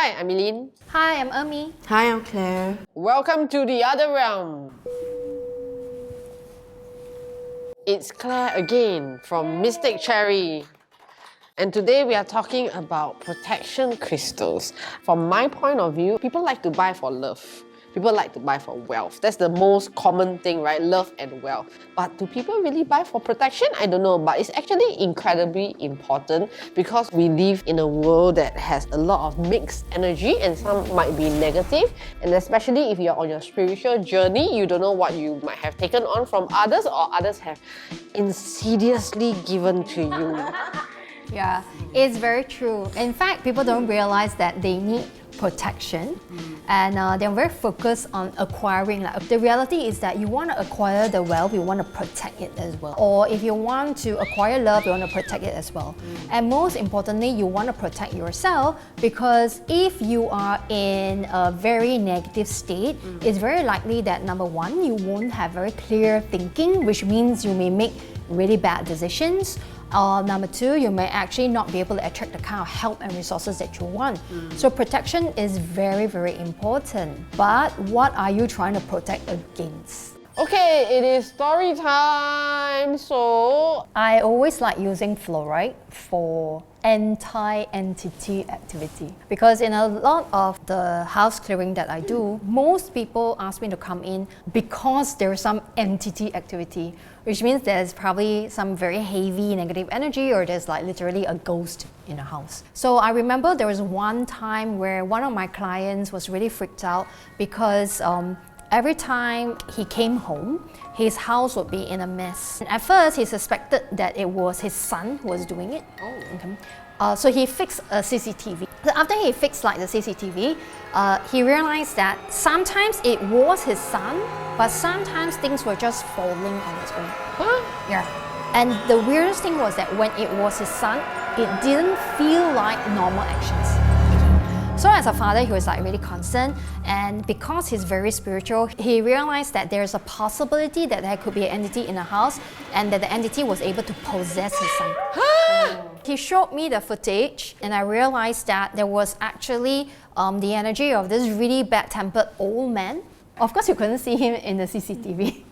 Hi, I'm Eileen. Hi, I'm Emi. Hi, I'm Claire. Welcome to the other realm. It's Claire again from Mystic Cherry. And today we are talking about protection crystals. From my point of view, people like to buy for love. People like to buy for wealth. That's the most common thing, right? Love and wealth. But do people really buy for protection? I don't know, but it's actually incredibly important because we live in a world that has a lot of mixed energy and some might be negative. And especially if you're on your spiritual journey, you don't know what you might have taken on from others or others have insidiously given to you. Yeah, it's very true. In fact, people don't realize that they need protection and they're very focused on acquiring. Like, the reality is that you want to acquire the wealth, you want to protect it as well. Or if you want to acquire love, you want to protect it as well. And most importantly, you want to protect yourself because if you are in a very negative state, it's very likely that number one, you won't have very clear thinking, which means you may make really bad decisions. Number two, you may actually not be able to attract the kind of help and resources that you want. So protection is very, very important. But what are you trying to protect against? Okay, it is story time. So I always like using fluoride for anti-entity activity because in a lot of the house clearing that I do, most people ask me to come in because there's some entity activity, which means there's probably some very heavy negative energy or there's like literally a ghost in a house. So I remember there was one time where one of my clients was really freaked out because every time he came home, his house would be in a mess. And at first, he suspected that it was his son who was doing it. So he fixed a CCTV. So after he fixed like the CCTV, he realized that sometimes it was his son, but sometimes things were just falling on its own. Yeah. And the weirdest thing was that when it was his son, it didn't feel like normal actions. So as a father, he was like really concerned, and because he's very spiritual, he realized that there's a possibility that there could be an entity in the house and that the entity was able to possess his son. He showed me the footage and I realized that there was actually the energy of this really bad-tempered old man. Of course, you couldn't see him in the CCTV.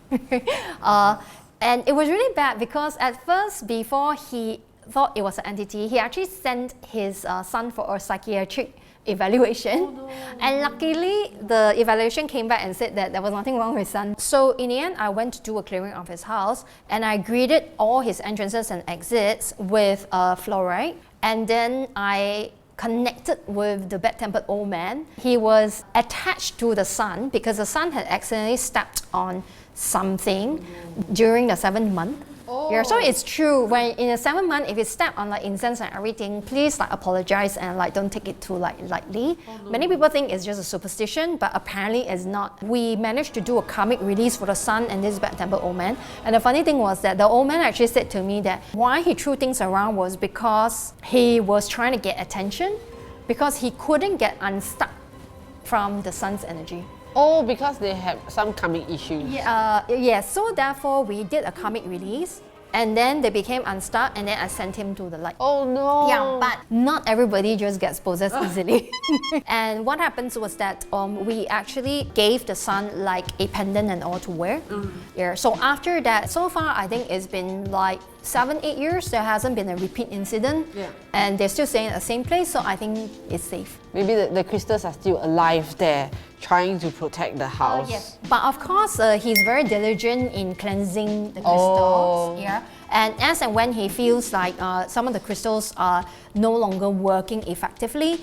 And it was really bad because at first, before he thought it was an entity, he actually sent his son for a psychiatric evaluation. And luckily, the evaluation came back and said that there was nothing wrong with his son. So in the end, I went to do a clearing of his house and I greeted all his entrances and exits with fluoride. And then I connected with the bad-tempered old man. He was attached to the son because the son had accidentally stepped on something during the 7th month. Yeah, so it's true. When in the 7th month, if you step on like incense and everything, please like apologize and like don't take it too like lightly. Many people think it's just a superstition, but apparently it's not. We managed to do a karmic release for the son and this bad-tempered old man. And the funny thing was that the old man actually said to me that why he threw things around was because he was trying to get attention, because he couldn't get unstuck from the son's energy. oh, because they have some karmic issues. Yes, so therefore we did a karmic release and then they became unstuck and then I sent him to the light. Oh no. Yeah, but not everybody just gets possessed easily. And what happens was that we actually gave the son like a pendant and all to wear. Yeah, so after that, so far I think it's been like 7-8 years, there hasn't been a repeat incident. And they're still staying at the same place, so I think it's safe. Maybe the crystals are still alive there, trying to protect the house. Yes. But of course, he's very diligent in cleansing the crystals. Yeah. And as and when he feels like some of the crystals are no longer working effectively,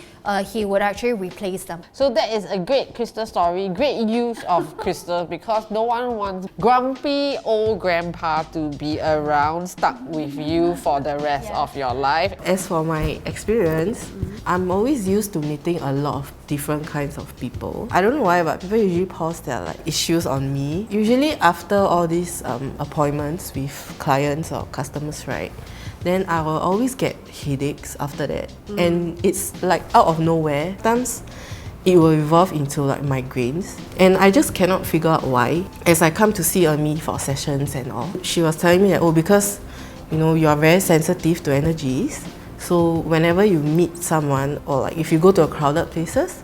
he would actually replace them. So that is a great crystal story, great use of crystals because no one wants grumpy old grandpa to be around, stuck with you for the rest of your life. As for my experience, I'm always used to meeting a lot of different kinds of people. I don't know why, but people usually pause their like issues on me. Usually after all these appointments with clients or customers, right? Then I will always get headaches after that. And it's like out of nowhere. Sometimes it will evolve into like migraines. And I just cannot figure out why. As I come to see me for sessions and all, she was telling me that, oh, because you know, you are very sensitive to energies. So whenever you meet someone, or like if you go to a crowded places,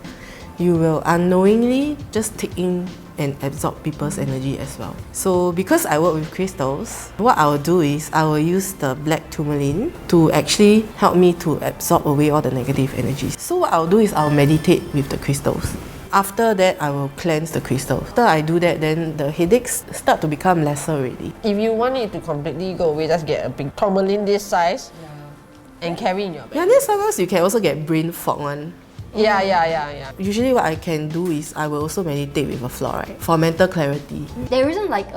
you will unknowingly just take in and absorb people's energy as well. So because I work with crystals, what I will do is I will use the black tourmaline to actually help me to absorb away all the negative energies. So what I'll do is I'll meditate with the crystals. After that, I will cleanse the crystal. After I do that, then the headaches start to become lesser already. If you want it to completely go away, just get a big tourmaline this size and carry in your bag. Yeah, then sometimes you can also get brain fog one. Yeah. Usually what I can do is I will also meditate with a fluoride for mental clarity. There isn't like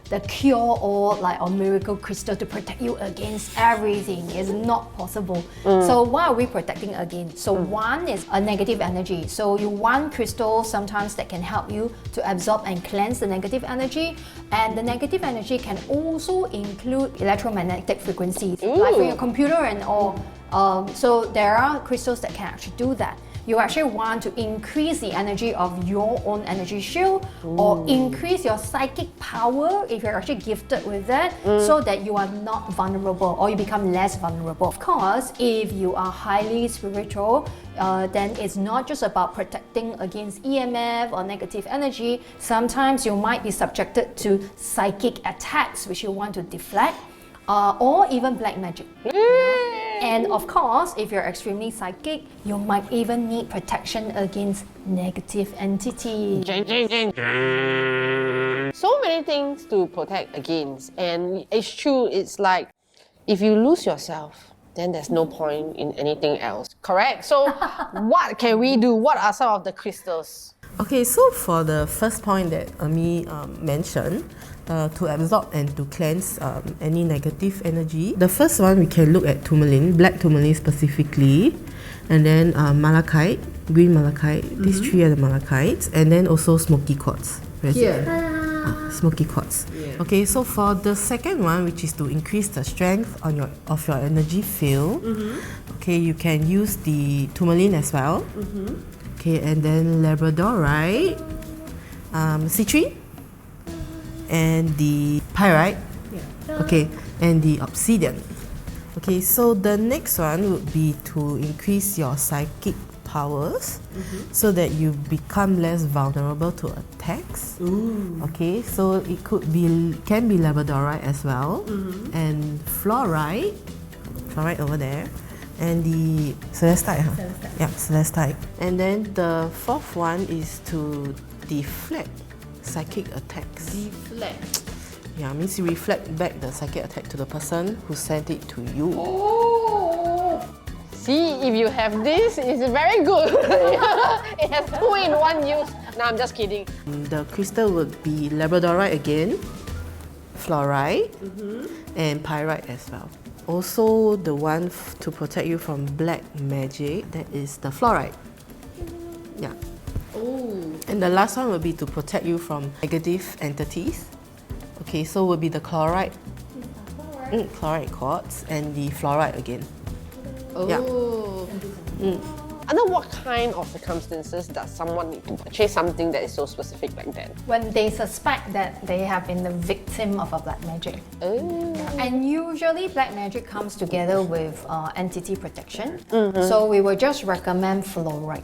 the cure or like a miracle crystal to protect you against everything. It's not possible. So what are we protecting against? So one is a negative energy. So you want crystals sometimes that can help you to absorb and cleanse the negative energy. And the negative energy can also include electromagnetic frequencies, like for your computer and all. So there are crystals that can actually do that. You actually want to increase the energy of your own energy shield or increase your psychic power if you're actually gifted with that, so that you are not vulnerable or you become less vulnerable. Of course, if you are highly spiritual, then it's not just about protecting against EMF or negative energy. Sometimes you might be subjected to psychic attacks which you want to deflect, or even black magic. And of course, if you're extremely psychic, you might even need protection against negative entities. So many things to protect against, and it's true, it's like if you lose yourself, then there's no point in anything else. Correct? So what can we do? What are some of the crystals? Okay, so for the first point that Ami mentioned, to absorb and to cleanse any negative energy, the first one we can look at tourmaline, black tourmaline specifically, and then malachite, green malachite. These three are the malachites, and then also smoky quartz. Smoky quartz. Yeah. Okay, so for the second one, which is to increase the strength on of your energy field, okay, you can use the tourmaline as well. Okay, and then labradorite, citrine, and the pyrite, okay, and the obsidian. Okay, so the next one would be to increase your psychic powers so that you become less vulnerable to attacks. Okay, so it can be labradorite as well, and fluorite over there, and the celestite. Yeah, celestite. And then the fourth one is to deflect psychic attacks. Deflect. Yeah, means you reflect back the psychic attack to the person who sent it to you. See, if you have this, it's very good. It has 2-in-1 use. No, I'm just kidding. The crystal would be labradorite again, fluorite, and pyrite as well. Also, the one to protect you from black magic, that is the fluorite. Yeah. And the last one will be to protect you from negative entities. Okay, so will be the chlorite, chlorite quartz, and the fluorite again. Yeah. Under what kind of circumstances does someone need to purchase something that is so specific like that? When they suspect that they have been the victim of a black magic. Oh. And usually black magic comes together with entity protection. So we would just recommend fluorite.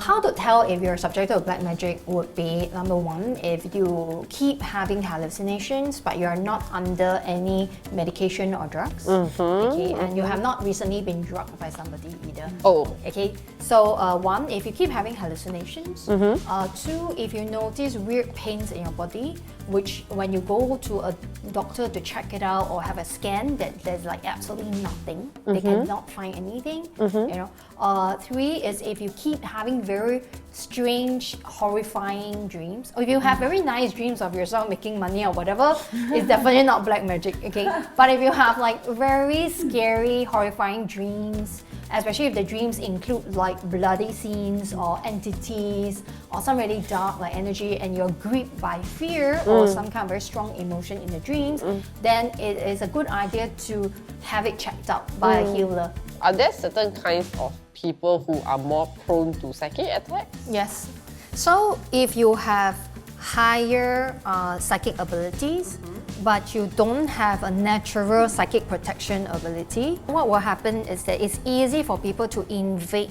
How to tell if you're subject to black magic would be, number one, if you keep having hallucinations but you're not under any medication or drugs. Okay, and you have not recently been drugged by somebody either. Oh. Okay, so one, if you keep having hallucinations. Two, if you notice weird pains in your body, which when you go to a doctor to check it out or have a scan, that there's like absolutely nothing. They cannot find anything. You know. Three is if you keep having very strange, horrifying dreams, or if you have very nice dreams of yourself making money or whatever, it's definitely not black magic. Okay, but if you have like very scary, horrifying dreams, especially if the dreams include like bloody scenes or entities or some really dark like energy, and you're gripped by fear or some kind of very strong emotion in the dreams, then it is a good idea to have it checked out by a healer. Are there certain kinds of people who are more prone to psychic attacks? Yes. So if you have higher psychic abilities, but you don't have a natural psychic protection ability, what will happen is that it's easy for people to invade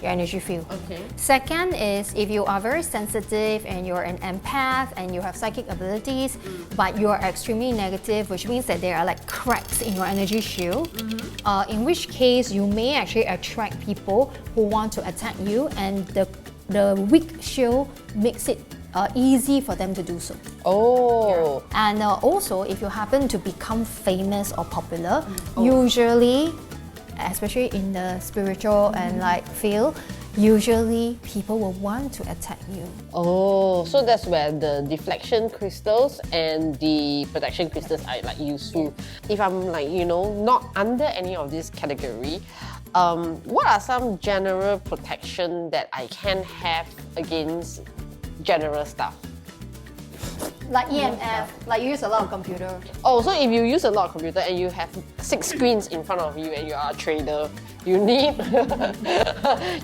your energy field. Okay. Second is if you are very sensitive and you're an empath and you have psychic abilities, but you are extremely negative, which means that there are like cracks in your energy shield, in which case you may actually attract people who want to attack you, and the weak shield makes it easy for them to do so. Oh. And also, if you happen to become famous or popular, usually, especially in the spiritual and like field, usually people will want to attack you. Oh, so that's where the deflection crystals and the protection crystals are like useful. If I'm like, not under any of this category, what are some general protection that I can have against general stuff? Like EMF, like you use a lot of computer. Oh, so if you use a lot of computer and you have 6 screens in front of you and you are a trader, you need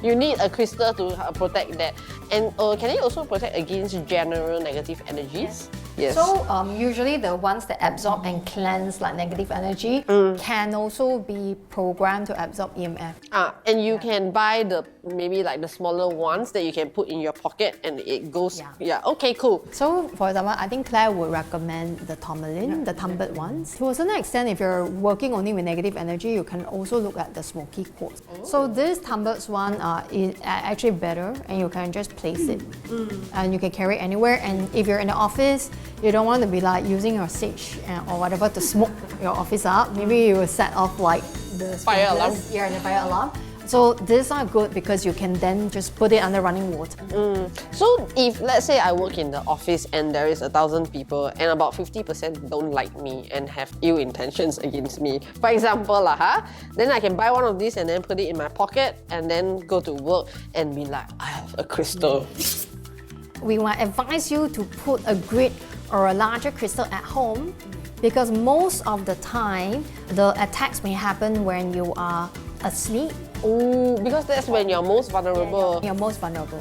you need a crystal to protect that. And can it also protect against general negative energies? Yes. So usually the ones that absorb and cleanse like negative energy can also be programmed to absorb EMF. And you can buy maybe like the smaller ones that you can put in your pocket and it goes. Yeah. Okay, cool. So for example, I think Claire would recommend the tourmaline, the tumbled ones. To a certain extent, if you're working only with negative energy, you can also look at the smoky quartz. So this tumbled one is actually better, and you can just place it. And you can carry it anywhere. And if you're in the office, you don't want to be like using your sage or whatever to smoke your office up. Maybe you will set off like the Fire alarm. Yeah, the fire alarm. So these are good because you can then just put it under running water. So if let's say I work in the office and there is 1,000 people and about 50% don't like me and have ill intentions against me, for example, then I can buy one of these and then put it in my pocket and then go to work and be like, I have a crystal. We might advise you to put a grid or a larger crystal at home, because most of the time the attacks may happen when you are asleep. Oh, because that's when you're most vulnerable. You're most vulnerable.